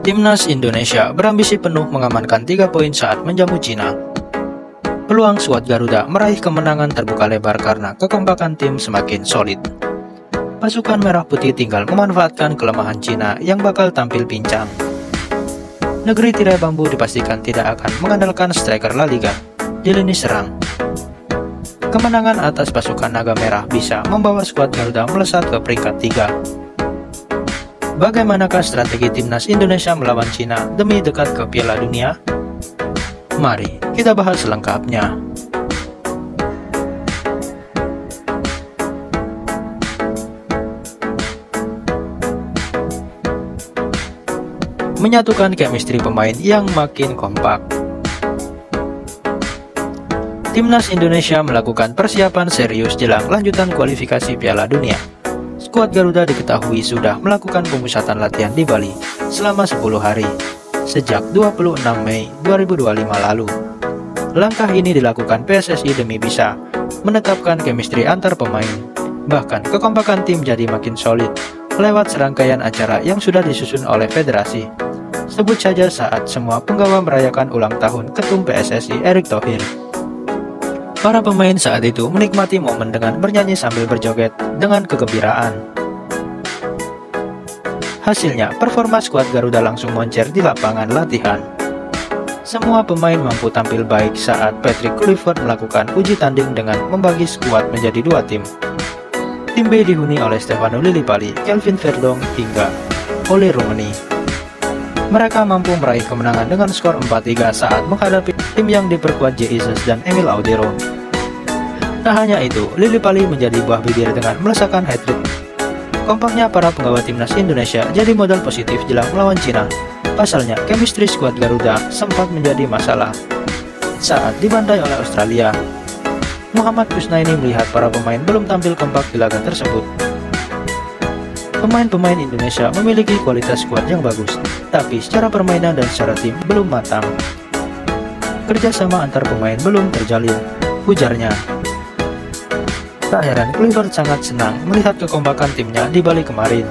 Timnas Indonesia berambisi penuh mengamankan 3 poin saat menjamu Cina. Peluang skuad Garuda meraih kemenangan terbuka lebar karena kekompakan tim semakin solid. Pasukan Merah Putih tinggal memanfaatkan kelemahan Cina yang bakal tampil pincang. Negeri tirai bambu dipastikan tidak akan mengandalkan striker La Liga di lini serang. Kemenangan atas pasukan Naga Merah bisa membawa skuad Garuda melesat ke peringkat 3. Bagaimanakah strategi Timnas Indonesia melawan Cina demi dekat ke Piala Dunia? Mari kita bahas selengkapnya. Menyatukan chemistry pemain yang makin kompak. Timnas Indonesia melakukan persiapan serius jelang lanjutan kualifikasi Piala Dunia. Skuad Garuda diketahui sudah melakukan pemusatan latihan di Bali selama 10 hari, sejak 26 Mei 2025 lalu. Langkah ini dilakukan PSSI demi bisa menetapkan chemistry antar pemain. Bahkan kekompakan tim jadi makin solid lewat serangkaian acara yang sudah disusun oleh federasi. Sebut saja saat semua penggawa merayakan ulang tahun Ketum PSSI Erick Thohir. Para pemain saat itu menikmati momen dengan bernyanyi sambil berjoget dengan kegembiraan. Hasilnya, performa skuad Garuda langsung moncer di lapangan latihan. Semua pemain mampu tampil baik saat Patrick Kluivert melakukan uji tanding dengan membagi skuad menjadi 2 tim. Tim B dihuni oleh Stefano Lillipali, Kelvin Verdong, hingga Ole Roumanie. Mereka mampu meraih kemenangan dengan skor 4-3 saat menghadapi tim yang diperkuat Jesus dan Emil Audero. Tak hanya itu, Lillipali menjadi buah bibir dengan melesakkan hat-trick. Kompaknya para penggawa Timnas Indonesia jadi modal positif jelang melawan Cina. Pasalnya, chemistry skuad Garuda sempat menjadi masalah saat dibantai oleh Australia. Muhammad Kusnaini melihat para pemain belum tampil kompak di laga tersebut. Pemain-pemain Indonesia memiliki kualitas skuad yang bagus, tapi secara permainan dan secara tim belum matang. Kerjasama antar pemain belum terjalin, ujarnya. Tak heran Kluivert sangat senang melihat kekompakan timnya di Bali kemarin.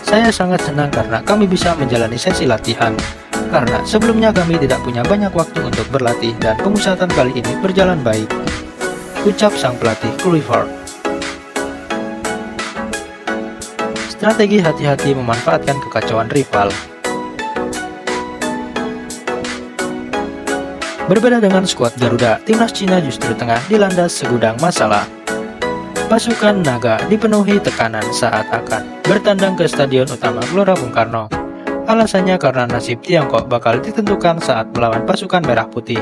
Saya sangat senang karena kami bisa menjalani sesi latihan, karena sebelumnya kami tidak punya banyak waktu untuk berlatih dan pemusatan kali ini berjalan baik, ucap sang pelatih Kluivert. Strategi hati-hati memanfaatkan kekacauan rival. Berbeda dengan skuad Garuda, Timnas Cina justru tengah dilanda segudang masalah. Pasukan Naga dipenuhi tekanan saat akan bertandang ke Stadion Utama Gelora Bung Karno. Alasannya karena nasib Tiongkok bakal ditentukan saat melawan pasukan Merah Putih.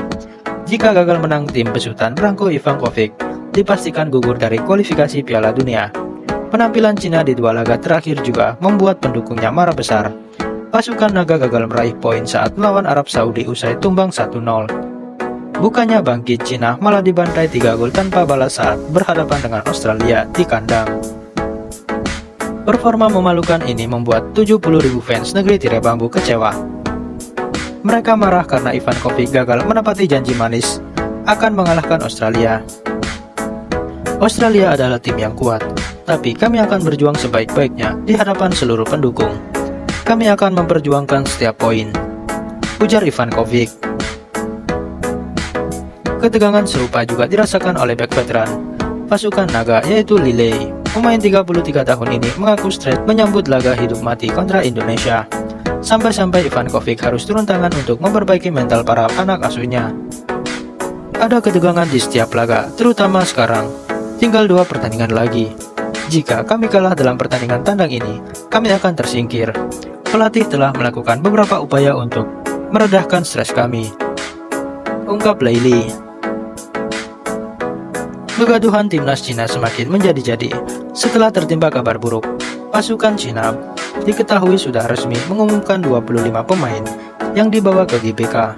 Jika gagal menang, tim besutan Branko Ivankovic dipastikan gugur dari kualifikasi Piala Dunia. Penampilan Cina di 2 laga terakhir juga membuat pendukungnya marah besar. Pasukan Naga gagal meraih poin saat melawan Arab Saudi usai tumbang 1-0. Bukannya bangkit, Cina malah dibantai 3 gol tanpa balas saat berhadapan dengan Australia di kandang. Performa memalukan ini membuat 70.000 fans negeri tirai bambu kecewa. Mereka marah karena Ivankovic gagal menepati janji manis akan mengalahkan Australia. Australia adalah tim yang kuat, tapi kami akan berjuang sebaik-baiknya di hadapan seluruh pendukung. Kami akan memperjuangkan setiap poin, ujar Ivankovic. Ketegangan serupa juga dirasakan oleh bek veteran pasukan Naga yaitu Lilley. Pemain 33 tahun ini mengaku stres menyambut laga hidup mati kontra Indonesia. Sampai-sampai Ivankovic harus turun tangan untuk memperbaiki mental para anak asuhnya. Ada ketegangan di setiap laga, terutama sekarang. Tinggal 2 pertandingan lagi. Jika kami kalah dalam pertandingan tandang ini, kami akan tersingkir. Pelatih telah melakukan beberapa upaya untuk meredahkan stres kami, ungkap Lilley. Kegaduhan Timnas Cina semakin menjadi-jadi setelah tertimpa kabar buruk. Pasukan Cina diketahui sudah resmi mengumumkan 25 pemain yang dibawa ke GBK.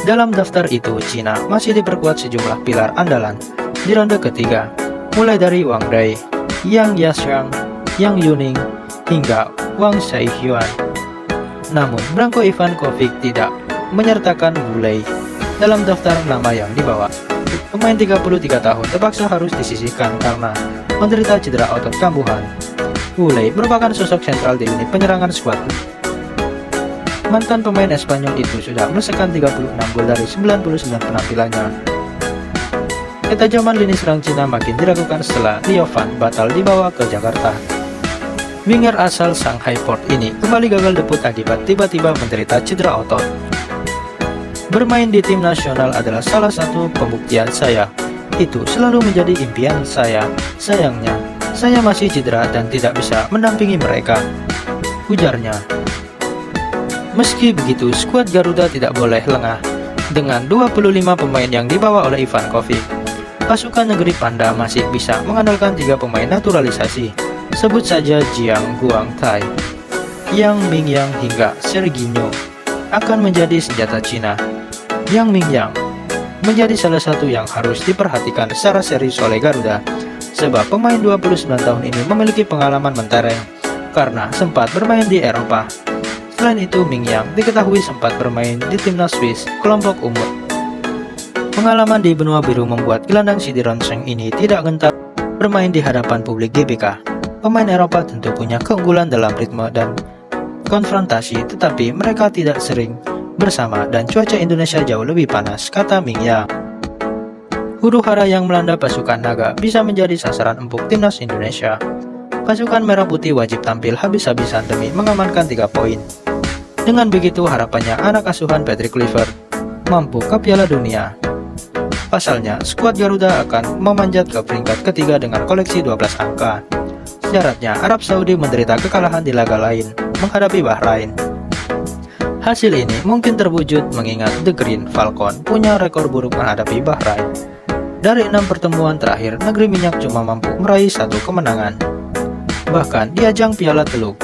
Dalam daftar itu, Cina masih diperkuat sejumlah pilar andalan di ronde ketiga, mulai dari Wang Dai, Yang Yaxiang, Yang Yuning, hingga Wang Shaihyuan. Namun, Branko Ivankovic tidak menyertakan Gulei dalam daftar nama yang dibawa. Pemain 33 tahun terpaksa harus disisihkan karena menderita cedera otot kambuhan. Gulei merupakan sosok sentral di unit penyerangan skuad. Mantan pemain Espanyol itu sudah menyelesaikan 36 gol dari 99 penampilannya. Ketajaman lini serang Cina makin diragukan setelah Rio Fan batal dibawa ke Jakarta. Winger asal Shanghai Port ini kembali gagal debut akibat tiba-tiba menderita cedera otot. Bermain di tim nasional adalah salah satu pembuktian saya. Itu selalu menjadi impian saya. Sayangnya, saya masih cedera dan tidak bisa mendampingi mereka, ujarnya. Meski begitu, skuad Garuda tidak boleh lengah. Dengan 25 pemain yang dibawa oleh Ivan Kovic, pasukan negeri Panda masih bisa mengandalkan 3 pemain naturalisasi. Sebut saja Jiang Guangtai, Yang Mingyang hingga Serginho akan menjadi senjata Cina. Yang Mingyang menjadi salah satu yang harus diperhatikan secara serius oleh Garuda, sebab pemain 29 tahun ini memiliki pengalaman mentereng karena sempat bermain di Eropa. Selain itu, Mingyang diketahui sempat bermain di timnas Swiss kelompok umur. Pengalaman di benua biru membuat gelandang Sidi Ronseng ini tidak gentar bermain di hadapan publik GBK. Pemain Eropa tentu punya keunggulan dalam ritme dan konfrontasi, tetapi mereka tidak sering bersama dan cuaca Indonesia jauh lebih panas, kata Mingyang. Huru-hara yang melanda pasukan naga bisa menjadi sasaran empuk timnas Indonesia. Pasukan merah putih wajib tampil habis-habisan demi mengamankan 3 poin. Dengan begitu, harapannya anak asuhan Patrick Kluivert mampu ke Piala Dunia. Pasalnya, skuad Garuda akan memanjat ke peringkat ketiga dengan koleksi 12 angka. Syaratnya, Arab Saudi menderita kekalahan di laga lain menghadapi Bahrain. Hasil ini mungkin terwujud mengingat The Green Falcon punya rekor buruk menghadapi Bahrain. Dari 6 pertemuan terakhir, negeri minyak cuma mampu meraih 1 kemenangan. Bahkan di ajang Piala Teluk,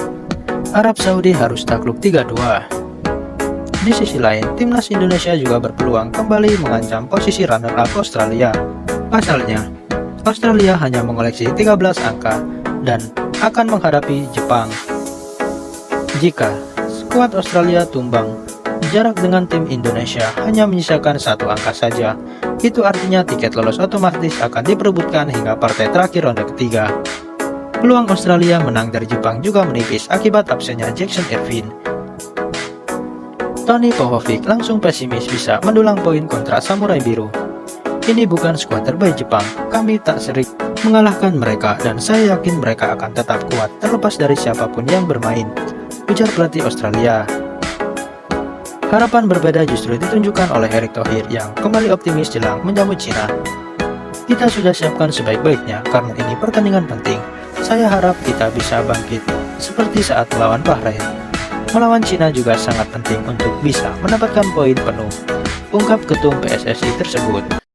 Arab Saudi harus takluk 3-2. Di sisi lain, timnas Indonesia juga berpeluang kembali mengancam posisi runner-up Australia. Pasalnya, Australia hanya mengoleksi 13 angka dan akan menghadapi Jepang. Jika skuad Australia tumbang, jarak dengan tim Indonesia hanya menyisakan 1 angka saja. Itu artinya tiket lolos otomatis akan diperebutkan hingga partai terakhir ronde ketiga. Peluang Australia menang dari Jepang juga menipis akibat absennya Jackson Irvine. Tony Popovic langsung pesimis bisa mendulang poin kontra Samurai Biru. Ini bukan skuad terbaik Jepang, kami tak sering mengalahkan mereka dan saya yakin mereka akan tetap kuat terlepas dari siapapun yang bermain, ujar pelatih Australia. Harapan berbeda justru ditunjukkan oleh Erick Thohir yang kembali optimis jelang menyambut Cina. Kita sudah siapkan sebaik-baiknya karena ini pertandingan penting. Saya harap kita bisa bangkit seperti saat melawan Bahrain. Melawan Cina juga sangat penting untuk bisa mendapatkan poin penuh, ungkap ketum PSSI tersebut.